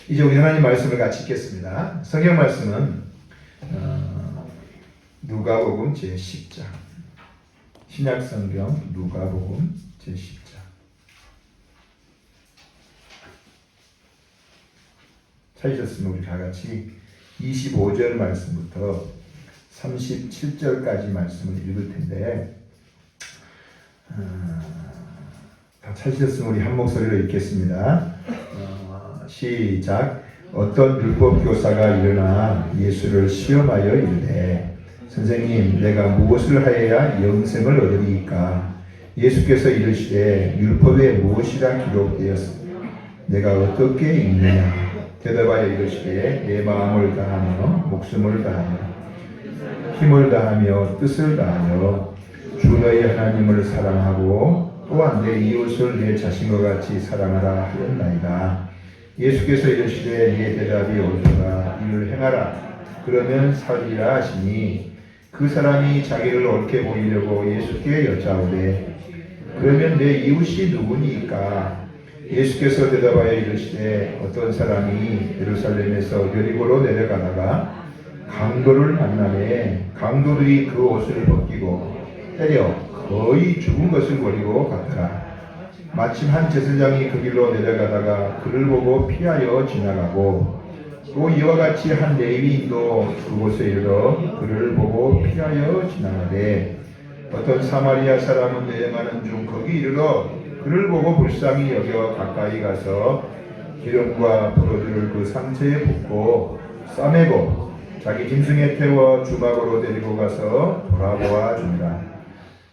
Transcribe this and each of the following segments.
이제 우리 하나님 말씀을 같이 읽겠습니다. 성경 말씀은 누가복음 제10장, 신약성경 누가복음 제10장. 찾으셨으면 우리 다 같이 25절 말씀부터 37절까지 말씀을 읽을 텐데, 다 찾으셨으면 우리 한 목소리로 읽겠습니다. 시작. 어떤 율법 교사가 일어나 예수를 시험하여 이르되, 선생님, 내가 무엇을 하여야 영생을 얻으리이까? 예수께서 이르시되, 율법에 무엇이라 기록되었으며 내가 어떻게 읽느냐? 대답하여 이르시되, 내 마음을 다하며 목숨을 다하며 힘을 다하며 뜻을 다하여 주 너희 하나님을 사랑하고 또한 내 이웃을 내 자신과 같이 사랑하라 하였나이다. 예수께서 이르시되, 네 대답이 옳도다. 이를 행하라. 그러면 살리라 하시니, 그 사람이 자기를 옳게 보이려고 예수께 여짜오되, 그러면 내 이웃이 누구니까? 예수께서 대답하여 이르시되, 어떤 사람이 예루살렘에서 여리고로 내려가다가 강도를 만나매 강도들이 그 옷을 벗기고 때려 거의 죽은 것을 버리고 갔더라. 마침 한 제사장이 그 길로 내려가다가 그를 보고 피하여 지나가고, 또 이와 같이 한 레위인도 그곳에 이르러 그를 보고 피하여 지나가되, 어떤 사마리아 사람은 여행하는 중 거기 이르러 그를 보고 불쌍히 여겨 가까이 가서 기름과 포도주를 그 상처에 붓고 싸매고 자기 짐승에 태워 주막으로 데리고 가서 돌아보아 주니라.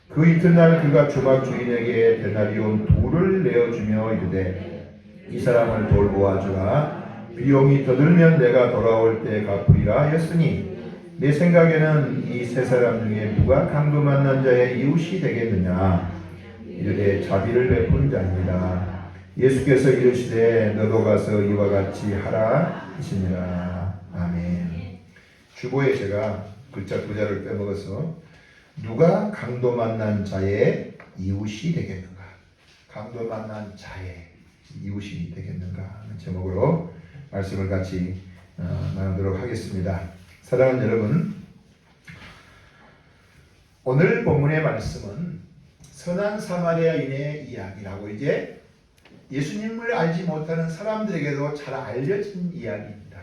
그 이튿날 그가 주막 주인에게 데나리온 2를 내어주며 이르되, 이 사람을 돌보아 주라. 비용이 더 들면 내가 돌아올 때 갚으리라 하였으니, 내 생각에는 이 세 사람 중에 누가 강도 만난 자의 이웃이 되겠느냐? 이르되, 자비를 베푼 자입니다. 예수께서 이르시되, 너도 가서 이와 같이 하라 하시니라. 아멘. 주보에 제가 글자 2자를 빼먹어서 누가 강도 만난 자의 이웃이 되겠는가? 강도 만난 자의 이웃이 되겠는가? 하는 제목으로 말씀을 같이 나누도록 하겠습니다. 사랑하는 여러분, 오늘 본문의 말씀은 선한 사마리아인의 이야기라고, 이제 예수님을 알지 못하는 사람들에게도 잘 알려진 이야기입니다.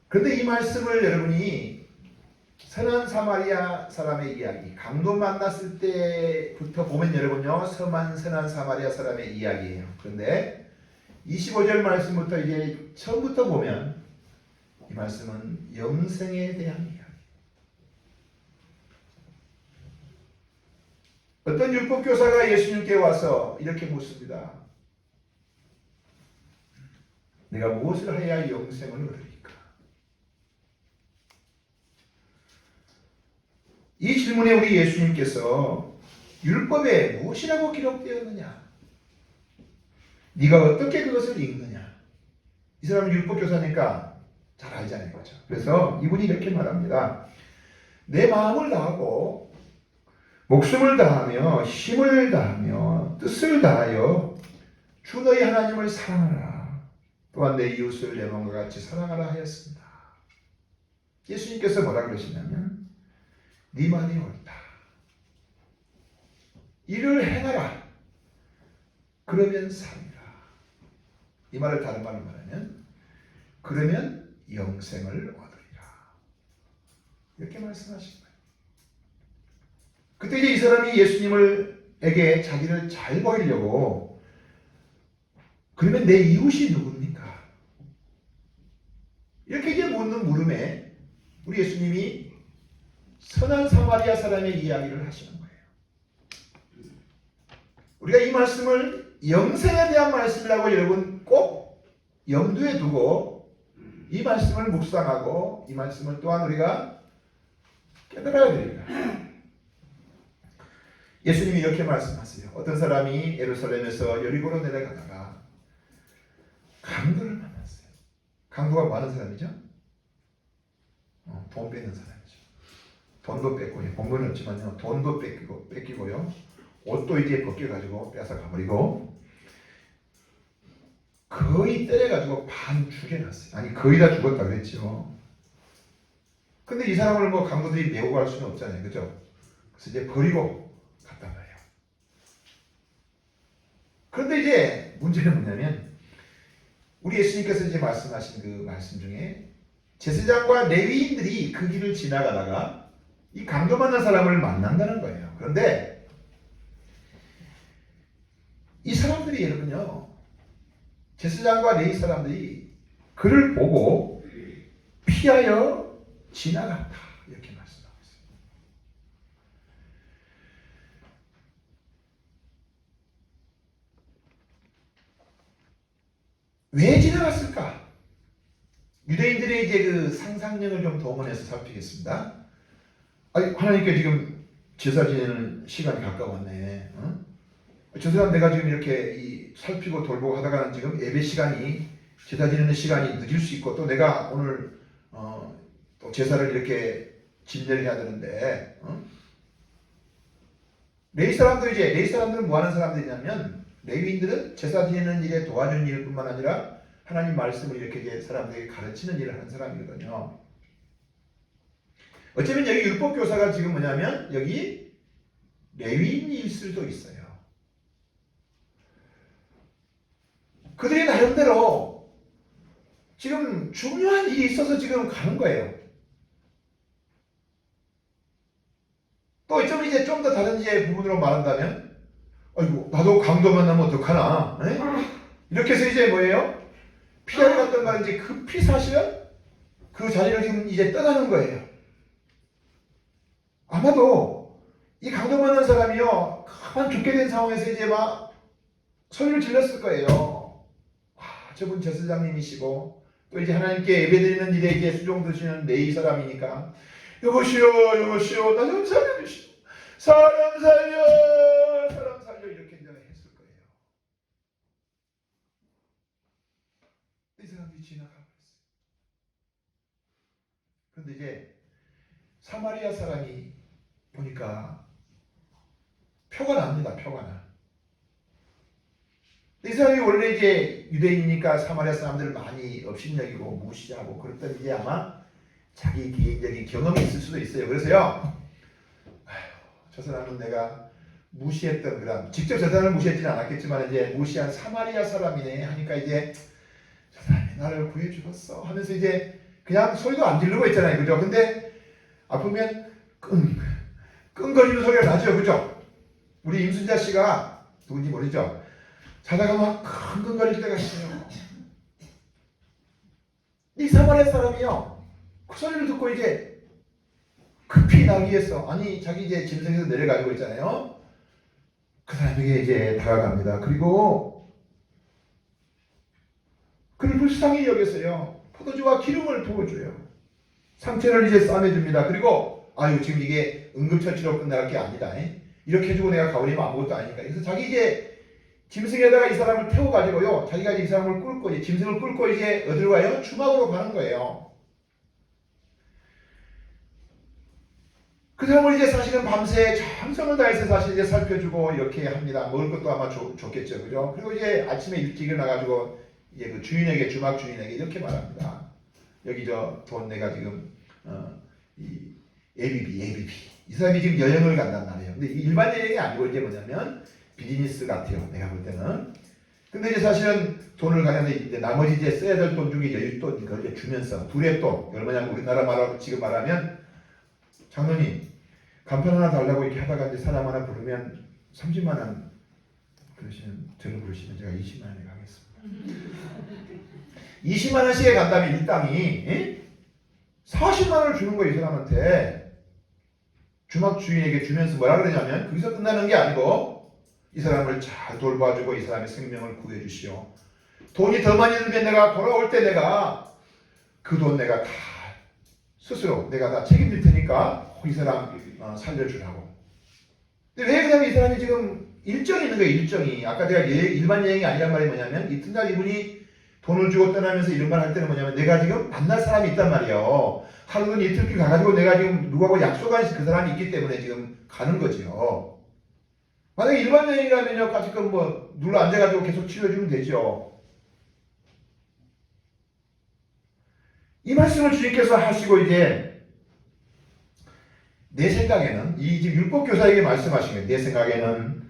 그런데 이 말씀을 여러분이 선한 사마리아 사람의 이야기, 강도 만났을 때부터 보면 여러분요, 선한 사마리아 사람의 이야기예요. 그런데 25절 말씀부터 이제 처음부터 보면 이 말씀은 영생에 대한 이야기. 어떤 율법 교사가 예수님께 와서 이렇게 묻습니다. 내가 무엇을 해야 영생을 얻으리까? 이 질문에 우리 예수님께서 율법에 무엇이라고 기록되었느냐? 네가 어떻게 그것을 읽느냐? 이 사람은 율법 교사니까 잘 알잖아요, 그렇죠? 그래서 이분이 이렇게 말합니다. 내 마음을 다하고 목숨을 다하며 힘을 다하며 뜻을 다하여 주 너희 하나님을 사랑하라. 또한 내 이웃을 내 몸과 같이 사랑하라 하였습니다. 예수님께서 뭐라 그러시냐면, 네 말이 옳다. 이를 행하라. 그러면 살리라. 이 말을 다른 말로 말하면, 그러면 영생을 얻으리라. 이렇게 말씀하신 거예요. 그때 이제 이 사람이 예수님에게 자기를 잘 보이려고, 그러면 내 이웃이 누굽니까? 이렇게 이제 묻는 물음에 우리 예수님이 선한 사마리아 사람의 이야기를 하시는 거예요. 우리가 이 말씀을 영생에 대한 말씀이라고 여러분 꼭 염두에 두고 이 말씀을 묵상하고 이 말씀을 또한 우리가 깨달아야 됩니다. 예수님이 이렇게 말씀하세요. 어떤 사람이 예루살렘에서 여리고로 내려가다가 강도를 만났어요. 강도가 많은 사람이죠? 돈 뺏는 사람이죠. 돈도 뺏고요. 본문은 없지만요. 돈도 뺏기고요. 옷도 이제 벗겨가지고 뺏어 가버리고, 거의 때려가지고 반 죽여놨어요. 아니 거의 다 죽었다 그랬죠. 근데 이 사람을 뭐 강도들이 메고 갈 수는 없잖아요. 그죠? 그래서 이제 버리고 갔단 말이에요. 그런데 이제 문제는 뭐냐면 우리 예수님께서 이제 말씀하신 그 말씀 중에 제사장과 레위인들이 그 길을 지나가다가 이 강도 만난 사람을 만난다는 거예요. 그런데 이 사람들이 여러분요, 제사장과 레위 사람들이 그를 보고 피하여 지나갔다 이렇게 말씀하고 있어요. 왜 지나갔을까? 유대인들의 이제 그 상상력을 좀 동원해서 살피겠습니다. 아니, 하나님께 지금 제사 지내는 시간이 가까웠네. 어? 저 사람 내가 지금 이렇게 살피고 돌보고 하다가는 지금 예배 시간이, 제사 지내는 시간이 늦을 수 있고, 또 내가 오늘 또 제사를 이렇게 진례를 해야 되는데, 레위 사람들은 뭐 하는 사람들이냐면, 레위인들은 제사 지내는 일에 도와주는 일뿐만 아니라 하나님 말씀을 이렇게 이제 사람들에게 가르치는 일을 하는 사람이거든요. 어쩌면 여기 율법 교사가 지금 뭐냐면 여기 레위인일 수도 있어요. 그들이 나름대로 지금 중요한 일이 있어서 지금 가는 거예요. 또 어쩌면 이제 좀 더 다른 이제 부분으로 말한다면, 아이고 나도 강도 만나면 어떡하나? 에? 이렇게 해서 이제 뭐예요? 피하러 갔던 가 이제 급히 사실은 그 자리를 지금 이제 떠나는 거예요. 아마도 이 강도 만난 사람이요, 가만 죽게 된 상황에서 이제 막 소리를 질렀을 거예요. 아, 저분 제사장님이시고 또 이제 하나님께 예배드리는 일에 이제 수종드시는 레위 사람이니까 여보시오 여보시오 나 좀 살려주시오, 사람 살려 이렇게 이제 했을 거예요. 이 사람들이 지나가고 있어요. 그런데 이제 사마리아 사람이 보니까 표가 납니다. 표가 나. 이 사람이 원래 이제 유대인이니까 사마리아 사람들을 많이 업신여기고 무시하고 그랬더니 이제 아마 자기 개인적인 경험이 있을 수도 있어요. 그래서요, 저 사람은 내가 무시했던 그런, 직접 저 사람을 무시했지는 않았겠지만 이제 무시한 사마리아 사람이네 하니까 이제 저 사람이 나를 구해 주었어 하면서 이제 그냥 소리도 안 지르고 있잖아요. 그죠? 근데 아프면 끙거리는 소리가 나죠. 그죠? 우리 임순자 씨가 누군지 모르죠? 자다가 막 끙끙거릴 때가 있어요. 이 사마리아 사람이요, 그 소리를 듣고 이제 급히 나기 위해서, 아니 자기 이제 짐승에서 내려가지고 있잖아요. 그 사람에게 이제 다가갑니다. 그리고 그를 불쌍히 여겨서요, 포도주와 기름을 부어줘요. 상처를 이제 싸매줍니다. 그리고 아유 지금 이게 응급처치로 끝날 게 아니다. 이렇게 해주고 내가 가버리면 아무것도 아니니까. 그래서 자기 이제 짐승에다가 이 사람을 태워가지고요, 자기가 이 사람을 끌고 이제 짐승을 끌고 이제 어디로 가요? 주막으로 가는 거예요. 그 사람을 이제 사실은 밤새 정성을 다해서 사실 이제 살펴주고 이렇게 합니다. 먹을 것도 아마 좋겠죠, 그죠? 그리고 이제 아침에 일찍 일어나가지고 이제 그 주인에게, 주막 주인에게 이렇게 말합니다. 여기 저 돈 내가 지금 이 예비비 이 사람이 지금 여행을 간단 말이에요. 근데 일반 여행이 아니고 이제 뭐냐면 비즈니스 같아요. 내가 볼 때는. 근데 이제 사실은 돈을 가는데 이제 나머지 이제 써야 될 돈 중에 여윳돈 이걸 이제 주면서 둘의 돈, 얼마냐면 우리나라 말하고 지금 말하면, 장로님 간판 하나 달라고 이렇게 하다가 이제 사람 하나 부르면 30만 원 그러시면, 저를 부르시면 제가 20만 원에 가겠습니다. 20만 원씩에 간다면 일당이 40만 원을 주는 거예요. 이 사람한테. 주막 주인에게 주면서 뭐라 그러냐면, 거기서 끝나는 게 아니고 이 사람을 잘 돌봐주고 이 사람의 생명을 구해주시오. 돈이 더 많이 들면 내가 돌아올 때 내가 그 돈 내가 다 스스로 내가 다 책임질 테니까 이 사람 살려주라고. 근데 왜 그러냐면 이 사람이 지금 일정이 있는 거예요. 일정이. 아까 제가 일반 여행이 아니란 말이 뭐냐면, 이튿날 이분이 돈을 주고 떠나면서 이런 말 할 때는 뭐냐면, 내가 지금 만날 사람이 있단 말이에요. 하루는 이틀길 가가지고 내가 지금 누구하고 약속한 그 사람이 있기 때문에 지금 가는 거죠. 만약에 일반 여행이라면요, 같이 뭐 눌러 앉아가지고 계속 치료해주면 되죠. 이 말씀을 주님께서 하시고 이제 내 생각에는 이 지금 율법교사에게 말씀하신 거예요. 내 생각에는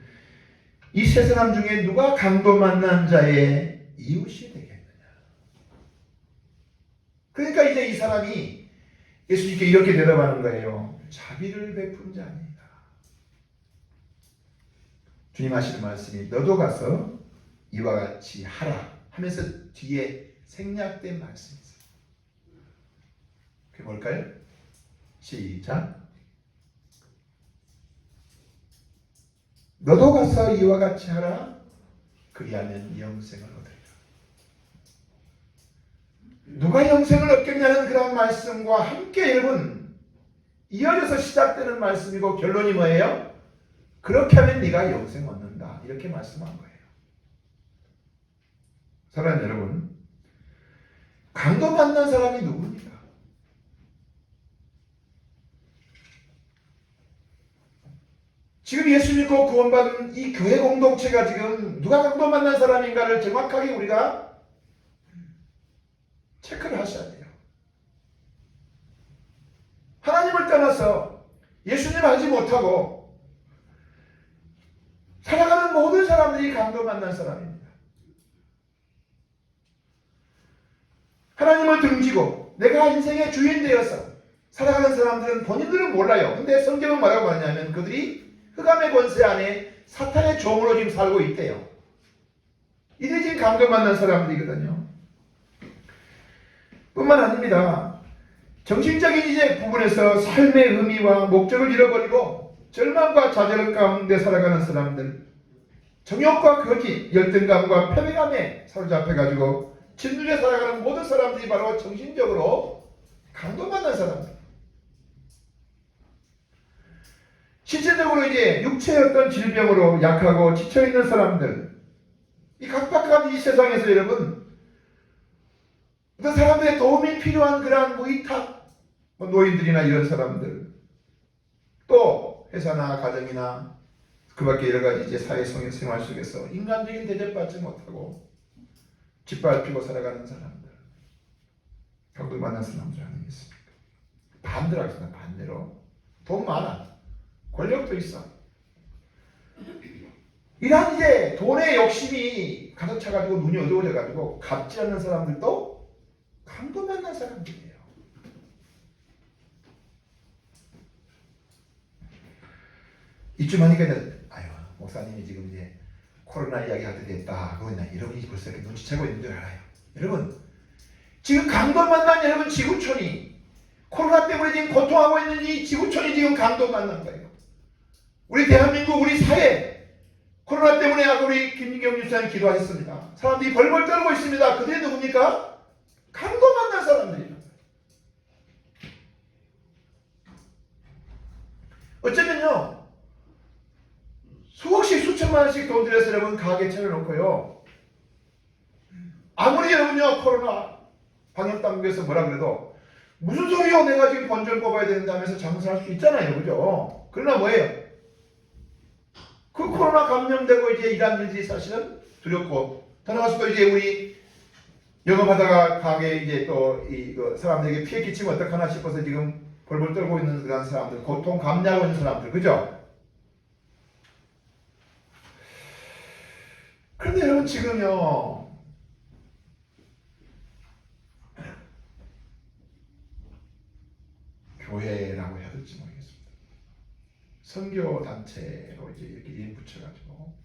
이 세 사람 중에 누가 강도 만난 자의 이웃이 되겠느냐. 그러니까 이제 이 사람이 예수님께 이렇게 대답하는 거예요. 자비를 베푼 자입니다. 주님 하시는 말씀이 너도 가서 이와 같이 하라 하면서 뒤에 생략된 말씀이 있어요. 그게 뭘까요? 시작. 너도 가서 이와 같이 하라. 그리하면 영생을 얻으리라. 누가 영생을 얻겠냐는 그런 말씀과 함께 여러분 이어져서 시작되는 말씀이고 결론이 뭐예요? 그렇게 하면 네가 영생 얻는다. 이렇게 말씀한 거예요. 사랑하는 여러분, 강도 만난 사람이 누구입니까? 지금 예수 믿고 구원받은 이 교회 공동체가 지금 누가 강도 만난 사람인가를 정확하게 우리가 체크를 하셔야 돼요. 하나님을 떠나서 예수님 알지 못하고 살아가는 모든 사람들이 강도 만난 사람입니다. 하나님을 등지고 내가 인생의 주인 되어서 살아가는 사람들은 본인들은 몰라요. 근데 성경은 뭐라고 하냐면 그들이 흑암의 권세 안에 사탄의 종으로 지금 살고 있대요. 이들이 지금 강도 만난 사람들이거든요. 뿐만 아닙니다. 정신적인 이제 부분에서 삶의 의미와 목적을 잃어버리고 절망과 좌절 가운데 살아가는 사람들, 정욕과 거짓, 열등감과 패배감에 사로잡혀가지고 짓눌려 살아가는 모든 사람들이 바로 정신적으로 강도 만난 사람들. 신체적으로 이제 육체의 어떤 질병으로 약하고 지쳐있는 사람들, 이 각박한 이 세상에서 여러분, 어떤 사람들의 도움이 필요한 그러한 무의탁, 노인들이나 이런 사람들, 또 회사나 가정이나 그 밖에 여러 가지 이제 사회 생활 속에서 인간적인 대접받지 못하고 짓밟히고 살아가는 사람들, 강도 만난 사람들 아니겠습니까? 반대로 하겠습니다. 반대로. 돈 많아. 권력도 있어. 이러한 이제 돈의 욕심이 가득 차가지고 눈이 어두워져가지고 갚지 않는 사람들도 강도 만난 사람들이에요. 이쯤 하니까 아유 목사님이 지금 이제 코로나 이야기 할 때 됐다. 그러고 있나 여러분이 벌써 이렇게 눈치채고 있는 줄 알아요. 여러분 지금 강도 만난 여러분 지구촌이 코로나 때문에 지금 고통하고 있는 이 지구촌이 지금 강도 만난 거예요. 우리 대한민국 우리 사회 코로나 때문에 아까 우리 김민경 유사님 기도하셨습니다. 사람들이 벌벌 떨고 있습니다. 그들이 누굽니까? 강도 만난 사람들이에요. 어쩌면요 수억씩 수천만 원씩 돈 들여서 여러분 가게 차려놓고요 아무리 여러분요 코로나 방역당국에서 뭐라 그래도 무슨 소리요 내가 지금 번절 뽑아야 되는데 하면서 장사할 수 있잖아요. 그죠? 그러나 뭐예요? 그 코로나 감염되고 이제 일하는 일들이 사실은 두렵고 더 나아가서 또 이제 우리 영업하다가 가게 이제 또 이 사람들에게 피해 끼치면 어떡하나 싶어서 지금 벌벌 떨고 있는 그런 사람들, 고통 감내하고 있는 사람들, 그죠? 그런데 여러분 지금요 교회라고 해야 될지 모르겠습니다. 선교 단체로 이제 이렇게 이름 붙여가지고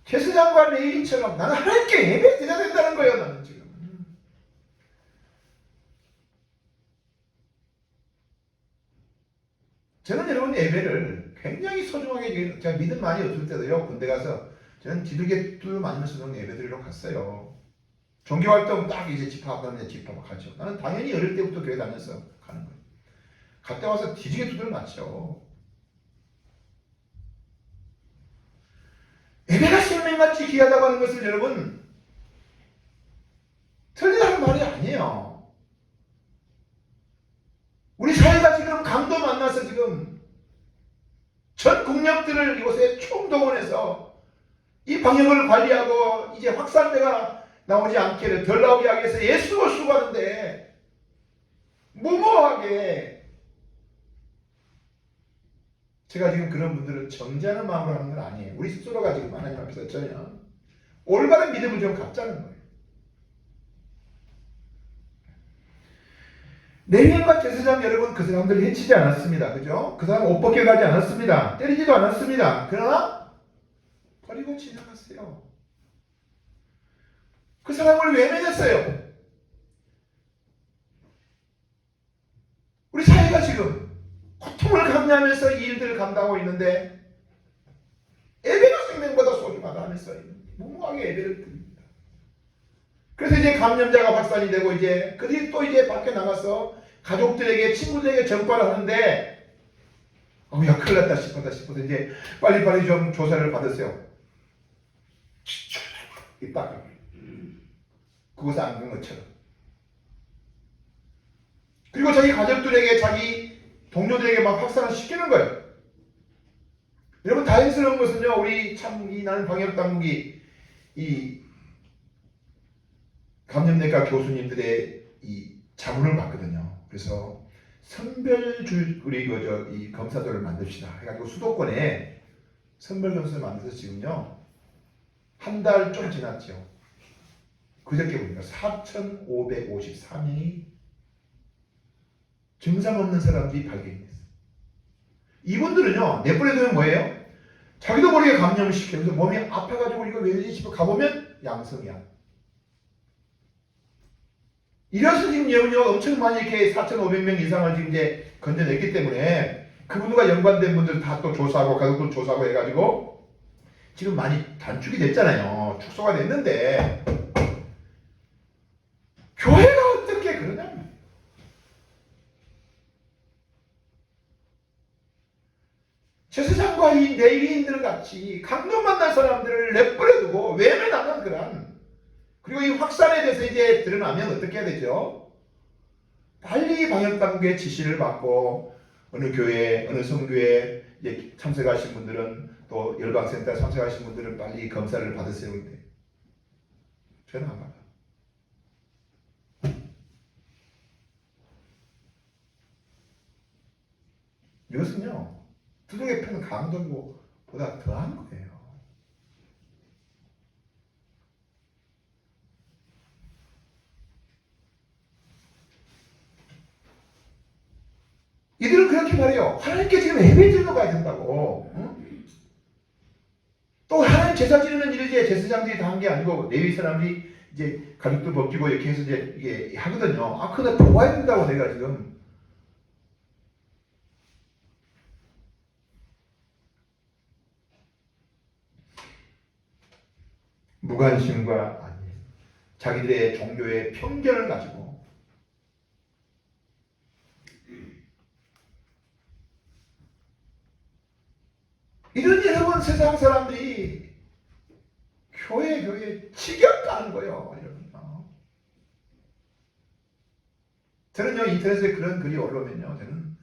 최수장과 레이인처럼 나는 하나님께 예배 드려야 된다는 거예요. 나는 지금 저는 여러분 예배를 굉장히 소중하게 제가 믿음 많이 없을 때도요 군대 가서 저는 기도계 뚫 맞으면서 예배 드리러 갔어요. 종교활동 딱 이제 집합하면 집합 가죠. 나는 당연히 어릴 때부터 교회 다녀서 가는 거예요. 갔다 와서 뒤지게 두들 맞죠. 예배가 생명같이 귀하다고 하는 것을 여러분 틀리다는 말이 아니에요. 우리 사회가 지금 강도 만나서 지금 전 국력들을 이곳에 총동원해서 이 방역을 관리하고 이제 확산세가 나오지 않게 덜 나오게 하기 위해서 예수고 수고하는데 무모하게 제가 지금 그런 분들은 정죄하는 마음으로 하는 건 아니에요. 우리 스스로가 지금 하나님 앞에서 전혀 올바른 믿음을 좀 갖자는 거예요. 레위인과 제사장 여러분 그 사람들 해치지 않았습니다. 그죠? 그 사람 옷 벗겨가지 않았습니다. 때리지도 않았습니다. 그러나 버리고 지나갔어요. 그 사람을 외면했어요. 우리 사회가 지금 고통을 감내하면서 이 일들을 감당하고 있는데 예배가 생명보다 소중하다 하면서 무모하게 예배를 드립니다. 그래서 이제 감염자가 확산이 되고 이제 그들이 또 이제 밖에 나가서 가족들에게 친구들에게 전파를 하는데 야 큰일 났다 싶어서 이제 빨리빨리 좀 조사를 받으세요. 이딱 그것을 안 간 것처럼. 그리고 자기 가족들에게 자기 동료들에게 막 확산을 시키는 거예요. 여러분 다행스러운 것은요, 우리 참 이 나는 방역당국이 이 감염내과 교수님들의 이 자문을 받거든요. 그래서 선별줄 우리 이 검사들을 만듭시다 해가지고 수도권에 선별 검사를 만들어서 지금요 한 달 좀 지났죠. 그저께 보니까 4,553명이 증상 없는 사람들이 발견이 됐어요. 이분들은요 내버려두면 뭐예요? 자기도 모르게 감염을 시키면서 몸이 아파가지고 이거 왜 이러지 싶어 가보면 양성이야. 이래서 지금 여러분요 엄청 많이 이렇게 4,500명 이상을 지금 이제 건져냈기 때문에 그분과 연관된 분들 다 또 조사하고 가족들 조사하고 해가지고 지금 많이 단축이 됐잖아요. 축소가 됐는데 교회가 어떻게 그러냐면 제사장과 이 레위인들 같이 감동 만난 사람들을 내버려두고 외면하는 그런 그리고 이 확산에 대해서 이제 드러나면 어떻게 해야 되죠? 빨리 방역당국의 지시를 받고 어느 교회, 어느 성교에 이제 참석하신 분들은 또 열방센터 참석하신 분들은 빨리 검사를 받으세요. 근데 저는 안 받아. 이것은요 두둑에 펴는 강도보다 더한 거예요. 이들은 그렇게 말해요. 하나님께 지금 예배 드리러 가야 된다고. 응? 또 하나님 제사 지르는 일을 이제 제사장들이 다 한 게 아니고 레위 사람들이 이제 가죽도 벗기고 이렇게 해서 이제 이게 하거든요. 그거 도와야 된다고 내가 지금. 무관심과 아니 자기들의 종교의 편견을 가지고 이런 여러분 세상 사람들이 교회 지겹다는 거예요. 여러분요. 저는요 인터넷에 그런 글이 올라오면요 저는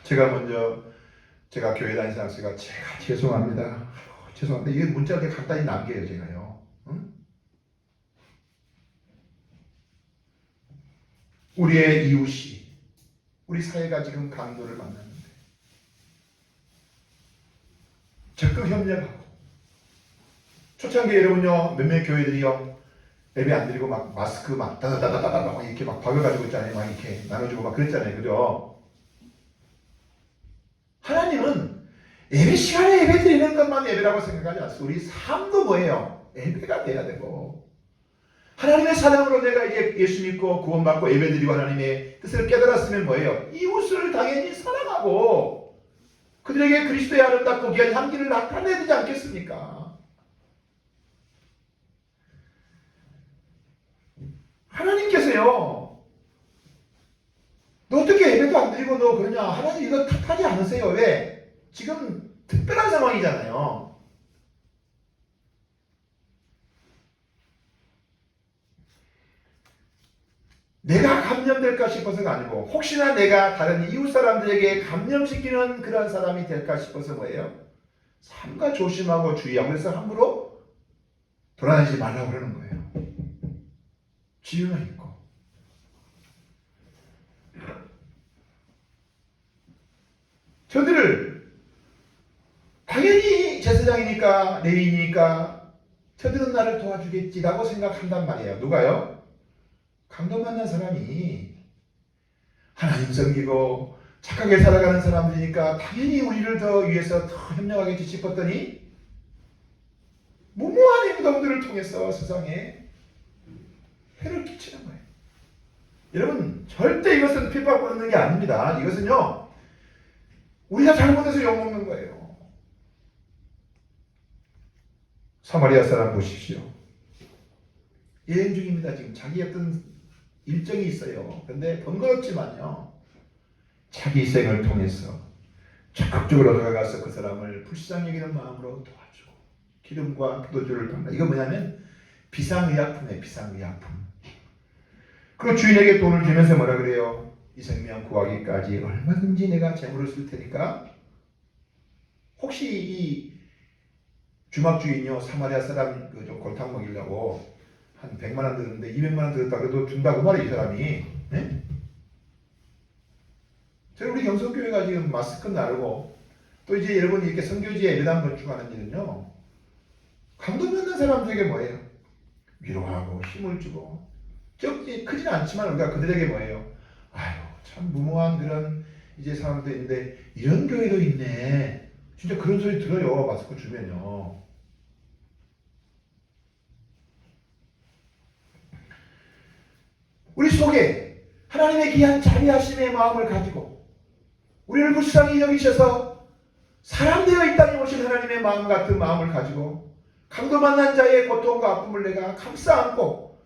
제가 먼저 제가 교회 다니는 제가 죄송합니다. 죄송합니다. 이게 문자를 간단히 남겨요 제가요. 응? 우리의 이웃이 우리 사회가 지금 강도를 만났는데 적극 협력하고 초창기에 여러분요 몇몇 교회들이요 예배 안 드리고 막 마스크 막 다다다다다 막 이렇게 막 박여가지고 있잖아요. 막 이렇게 나눠주고 막 그랬잖아요. 그죠? 하나님은 예배 시간에 예배 드리는 것만 예배라고 생각하지 않습니다. 우리 삶도 뭐예요? 예배가 돼야 되고 하나님의 사랑으로 내가 이제 예수 믿고 구원받고 예배 드리고 하나님의 뜻을 깨달았으면 뭐예요? 이웃을 당연히 사랑하고 그들에게 그리스도의 아름답고 귀한 향기를 나타내야 되지 않겠습니까? 하나님께서요 너 어떻게 예배도 안 드리고 너 그러냐? 하나님 이거 탓하지 않으세요. 왜? 지금 특별한 상황이잖아요. 내가 감염될까 싶어서가 아니고 혹시나 내가 다른 이웃 사람들에게 감염시키는 그런 사람이 될까 싶어서 뭐예요? 삼가 조심하고 주의하고 그래서 함부로 돌아다니지 말라고 그러는 거예요. 지혜가 있고 저들을 당연히 제사장이니까 레위니까 저들은 나를 도와주겠지라고 생각한단 말이에요. 누가요? 강도 만난 사람이 하나님 섬기고 착하게 살아가는 사람들이니까 당연히 우리를 더 위해서 더 협력하겠지 싶었더니 무모한 행동들을 통해서 세상에 해를 끼치는 거예요. 여러분 절대 이것은 핍박받는 게 아닙니다. 이것은요 우리가 잘못해서 욕먹는 거예요. 사마리아 사람 보십시오. 여행 중입니다. 지금 자기 어떤 일정이 있어요. 그런데 번거롭지만요 자기 희생을 통해서 적극적으로 다가가서 그 사람을 불쌍히 여기는 마음으로 도와주고 기름과 포도주를 받는다. 이거 뭐냐면 비상의약품이에요. 비상의약품. 그 주인에게 돈을 주면서 뭐라 그래요? 이 생명 구하기까지 얼마든지 내가 재물을 쓸 테니까 혹시 이 주막 주인이요 사마리아 사람 그 좀 골탕 먹이려고 한 100만 원 들었는데 200만 원 들었다 그래도 준다고 말이에요. 이 사람이. 네? 저희 우리 경성교회가 지금 마스크 나르고 또 이제 여러분이 이렇게 선교지에 예배당 건축하는 일은요 감동 받는 사람들에게 뭐예요? 위로하고 힘을 주고 적지 크지는 않지만 우리가 그들에게 뭐예요? 아유 참 무모한 그런 이제 사람들인데 이런 교회도 있네. 진짜 그런 소리 들어요. 마스크 주면요. 우리 속에 하나님의 귀한 자비하심의 마음을 가지고 우리를 불쌍히 여기셔서 사람 되어 이 땅에 오신 하나님의 마음 같은 마음을 가지고 강도 만난 자의 고통과 아픔을 내가 감싸 안고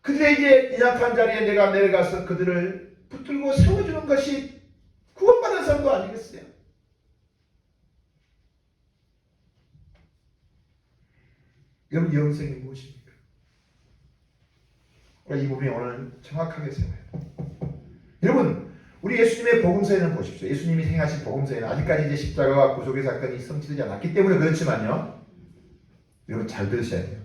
그들에게 연약한 자리에 내가 내려가서 그들을 붙들고 세워주는 것이 구원받은 삶도 아니겠어요? 여러분 영생이 무엇입니까? 이 부분이 오늘 정확하게 세워요. 여러분 우리 예수님의 복음서에는 보십시오. 예수님이 행하신 복음서에는 아직까지 이제 십자가와 구속의 사건이 성취되지 않았기 때문에 그렇지만요. 여러분 잘 들으셔야 돼요.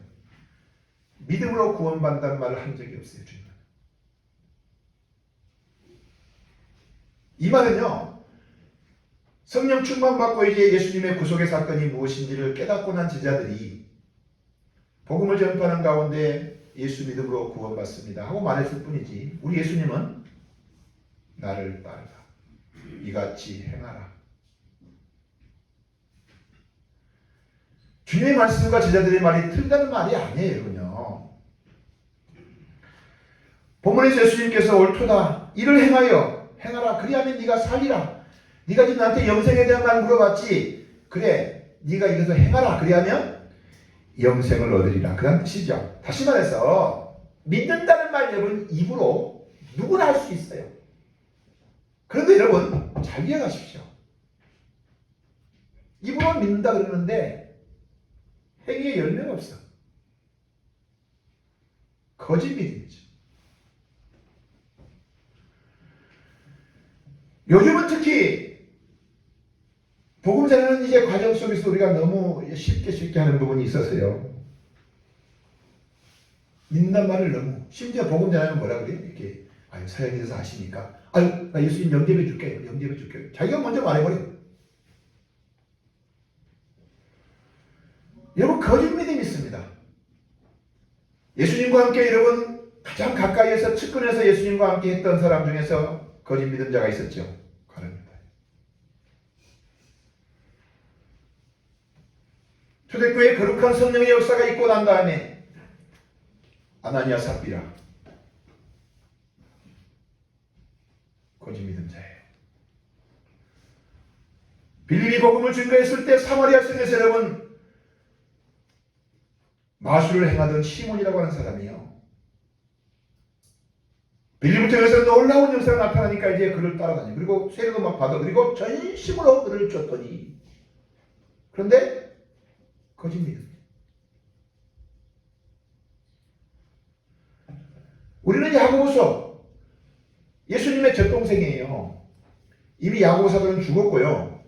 믿음으로 구원받는다는 말을 한 적이 없어요. 주님은. 이 말은요. 성령 충만받고 이제 예수님의 구속의 사건이 무엇인지를 깨닫고 난 제자들이 복음을 전파하는 가운데 예수 믿음으로 구원받습니다 하고 말했을 뿐이지 우리 예수님은 나를 따르라 이같이 행하라. 주님의 말씀과 제자들의 말이 틀리다는 말이 아니에요. 여러분요. 본문에서 예수님께서 옳도다 이를 행하라 그리하면 네가 살리라. 네가 지금 나한테 영생에 대한 말 물어봤지. 그래 네가 이것을 행하라 그리하면 영생을 얻으리라. 그런 뜻이죠. 다시 말해서 믿는다는 말 여러분 입으로 누구나 할 수 있어요. 그런데 여러분 잘 이해하십시오. 입으로 믿는다 그러는데 행위에 열매가 없어. 거짓 믿음이죠. 요즘은 특히 복음 전하는 이제 과정 속에서 우리가 너무 쉽게 하는 부분이 있어서요. 믿는단 말을 너무 심지어 복음 전하면 뭐라 그래요? 이렇게 아유 사역에서 아시니까 아유 나 예수님 영접해 줄게요. 영접해 줄게요. 자기가 먼저 말해버려요. 여러분 거짓 믿음이 있습니다. 예수님과 함께 여러분 가장 가까이에서 측근에서 예수님과 함께 했던 사람 중에서 거짓 믿음자가 있었죠. 가룟유다. 초대교회에 거룩한 성령의 역사가 있고 난 다음에 아나니아 삽비라 거짓 믿음자예요. 빌립이 복음을 증거했을 때 사마리아 성에서 여러분 마술을 행하던 시몬이라고 하는 사람이요. 빌립을 통해서 놀라운 역사가 나타나니까 이제 그를 따라다니고 그리고 세례도 막 받아 그리고 전심으로 그를 쫓더니 그런데 거짓 믿음. 우리는 야고보서 예수님의 젖동생이에요. 이미 야고보 사도는 죽었고요.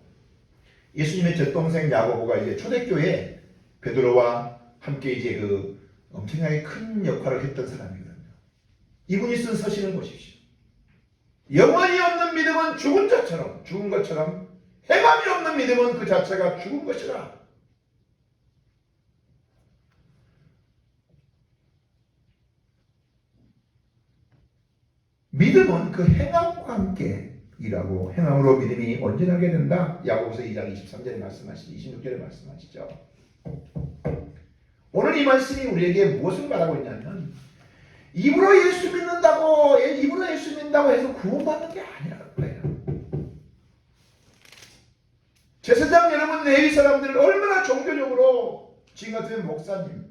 예수님의 젖동생 야고보가 이제 초대교회 베드로와 함께 이제 그 엄청나게 큰 역할을 했던 사람이거든요. 이분이 쓴 서신을 보십시오. 영원히 없는 믿음은 죽은 자처럼, 죽은 것처럼 해감이 없는 믿음은 그 자체가 죽은 것이라. 믿음은 그 행함과 함께 일하고 행함으로 믿음이 온전하게 된다. 야고보서 2장 23절에 말씀하시죠. 26절에 말씀하시죠. 오늘 이 말씀이 우리에게 무엇을 말하고 있냐면 입으로 예수 믿는다고 해서 구원받는 게 아니라는 거예요. 제사장 여러분, 레위 사람들을 얼마나 종교적으로 지금 같은 목사님,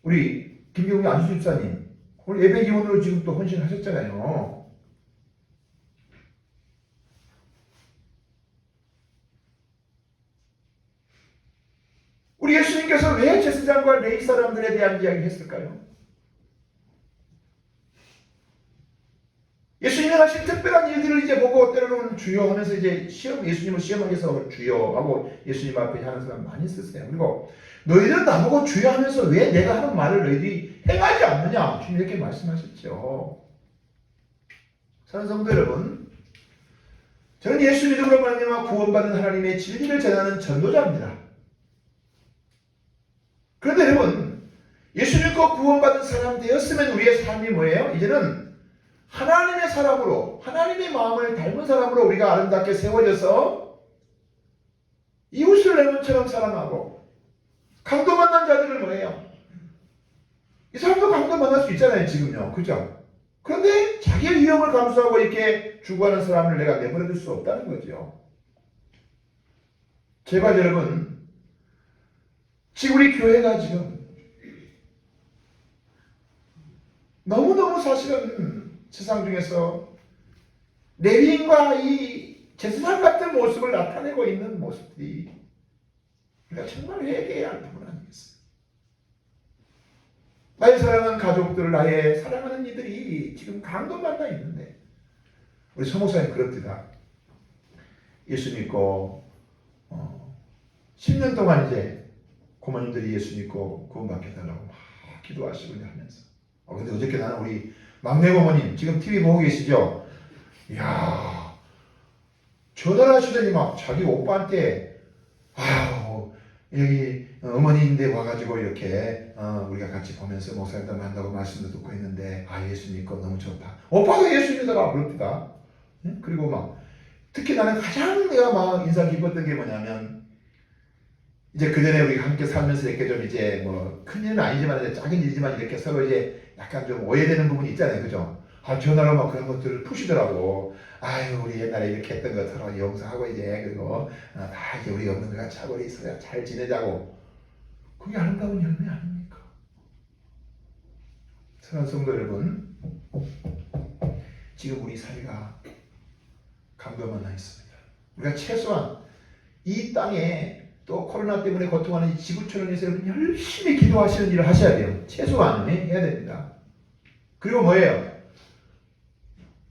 우리 김경희 안수 집사님 오늘 예배기원으로 지금 또 헌신하셨잖아요. 우리 예수님께서 왜 제사장과 레위 사람들에 대한 이야기를 했을까요? 예수님이 하신 특별한 일들을 이제 보고 때로는 주여 하면서 이제 예수님을 시험하기 위해서 주여 하고 예수님 앞에 하는 사람 많이 있었어요. 그리고 너희들은 나보고 주여 하면서 왜 내가 하는 말을 너희들이 행하지 않느냐? 주님 이렇게 말씀하셨죠. 사랑하는 성도 여러분, 저는 예수 믿음으로 말미암아 구원받은 하나님의 진리를 전하는 전도자입니다. 그런데 여러분, 예수 믿고 구원받은 사람 되었으면 우리의 삶이 뭐예요? 이제는 하나님의 사람으로, 하나님의 마음을 닮은 사람으로 우리가 아름답게 세워져서 이웃을 내 몸처럼 사랑하고, 강도 만난 자들을 뭐예요? 이 사람도 강도 만날 수 있잖아요, 지금요. 그죠? 그런데 자기의 위험을 감수하고 이렇게 죽어가는 사람을 내가 내버려 둘 수 없다는 거죠. 제발 여러분, 지금 우리 교회가 지금 너무너무 사실은 세상 중에서 레위인과 이 제사장 같은 모습을 나타내고 있는 모습들이 우리가 정말 회개해야 할 부분 아니겠어요? 나의 사랑하는 가족들, 나의 사랑하는 이들이 지금 강도만나 있는데, 우리 서목사님 그렇습니다. 예수 믿고 10년 동안 이제 고모님들이 예수 믿고 구원받게 해달라고 막 기도하시고 하면서, 근데 어저께 나는 우리 막내 고모님 지금 TV 보고 계시죠? 이야, 전화를 하시더니 막 자기 오빠한테 여기 어머니인데 와가지고 이렇게 우리가 같이 보면서 목사님도 만나고 말씀도 듣고 있는데 예수 믿고 너무 좋다. 오빠도 예수 믿어라 그럽니다. 그리고 막 특히 나는 가장 내가 막 인상 깊었던 게 뭐냐면, 이제 그 전에 우리가 함께 살면서 이렇게 좀 이제 뭐 큰 일은 아니지만 이제 작은 일이지만 이렇게 서로 이제 약간 좀 오해되는 부분이 있잖아요, 그죠? 전화로 막 그런 것들을 푸시더라고. 우리 옛날에 이렇게 했던 거 서로 용서하고 이제, 그리고 이제 우리 없는 것 같이 하고 있어야 잘 지내자고. 그게 아름다운 열매 아닙니까? 사랑하는 성도 여러분, 지금 우리 사회가 강도만 나 있습니다. 우리가 최소한 이 땅에 또 코로나 때문에 고통하는 이 지구촌을 위해서 여러분 열심히 기도하시는 일을 하셔야 돼요. 최소한 해야 됩니다. 그리고 뭐예요?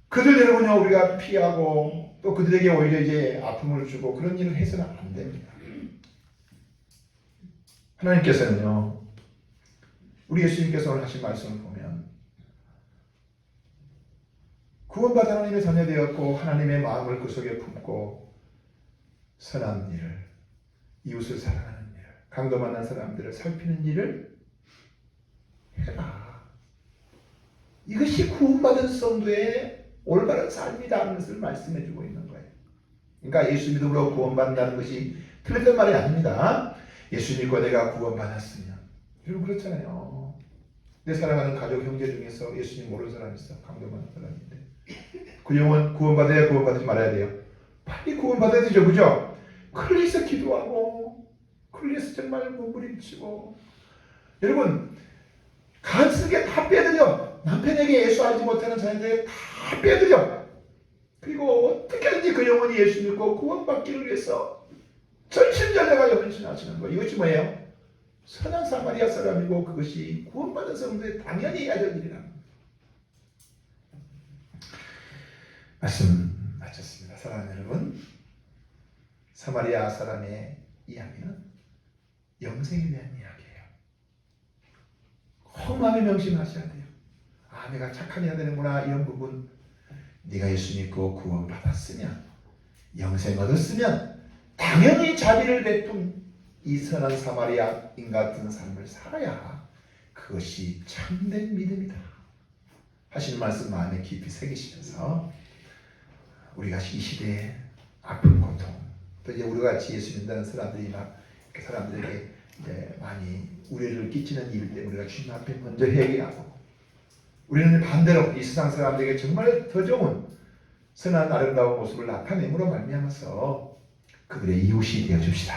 그들 여러분요, 우리가 피하고 또 그들에게 오히려 이제 아픔을 주고 그런 일을 해서는 안 됩니다. 하나님께서는요, 우리 예수님께서 오늘 하신 말씀을 보면 구원받은 하나님의 자녀 되었고 하나님의 마음을 그 속에 품고 선한 일을, 이웃을 사랑하는 일, 강도 만난 사람들을 살피는 일을 해라. 이것이 구원받은 성도의 올바른 삶이라는 것을 말씀해주고 있는 거예요. 그러니까 예수 믿음으로 구원받는다는 것이 틀렸던 말이 아닙니다. 예수 믿고 내가 구원받았으면, 여러분 그렇잖아요. 내 사랑하는 가족 형제 중에서 예수님 모르는 사람이 있어. 강도 만난 사람인데 그 영혼 구원받아야 구원받지 말아야 돼요? 빨리 구원받아야 되죠, 그죠? 클리에서 기도하고 클리에서 정말 몸부림치고, 여러분 간쓰게 다 빼드려. 남편에게 예수하지 못하는 자녀들에게 다 빼드려. 그리고 어떻게든지 그 영혼이 예수 믿고 구원받기를 위해서 전심전력하여 헌신하시는 거. 이것이 뭐예요? 선한 사마리아 사람이고 그것이 구원받은 성도의 당연히 해야 될 일이라는 겁니다. 말씀 마쳤습니다. 사랑하는 여러분, 사마리아 사람의 이야기는 영생에 대한 이야기예요. 꼭 마음에 명심하셔야 돼요. 내가 착하게 되는구나 이런 부분 네가 예수 믿고 구원 받았으면 영생 얻었으면 당연히 자비를 베푼 이 선한 사마리아인 같은 삶을 살아야 그것이 참된 믿음이다 하시는 말씀 마음에 깊이 새기시면서 우리가 이 시대에 아픈 고통 또 이제 우리가 같이 예수 믿는 사람들에게 이제 많이 우려를 끼치는 일 때문에 우리가 주님 앞에 먼저 회개하고 우리는 반대로 이 세상 사람들에게 정말 더 좋은 선한 아름다운 모습을 나타냄으로 말미암아서 그들의 이웃이 되어 줍시다.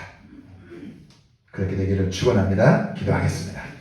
그렇게 되기를 축원합니다. 기도하겠습니다.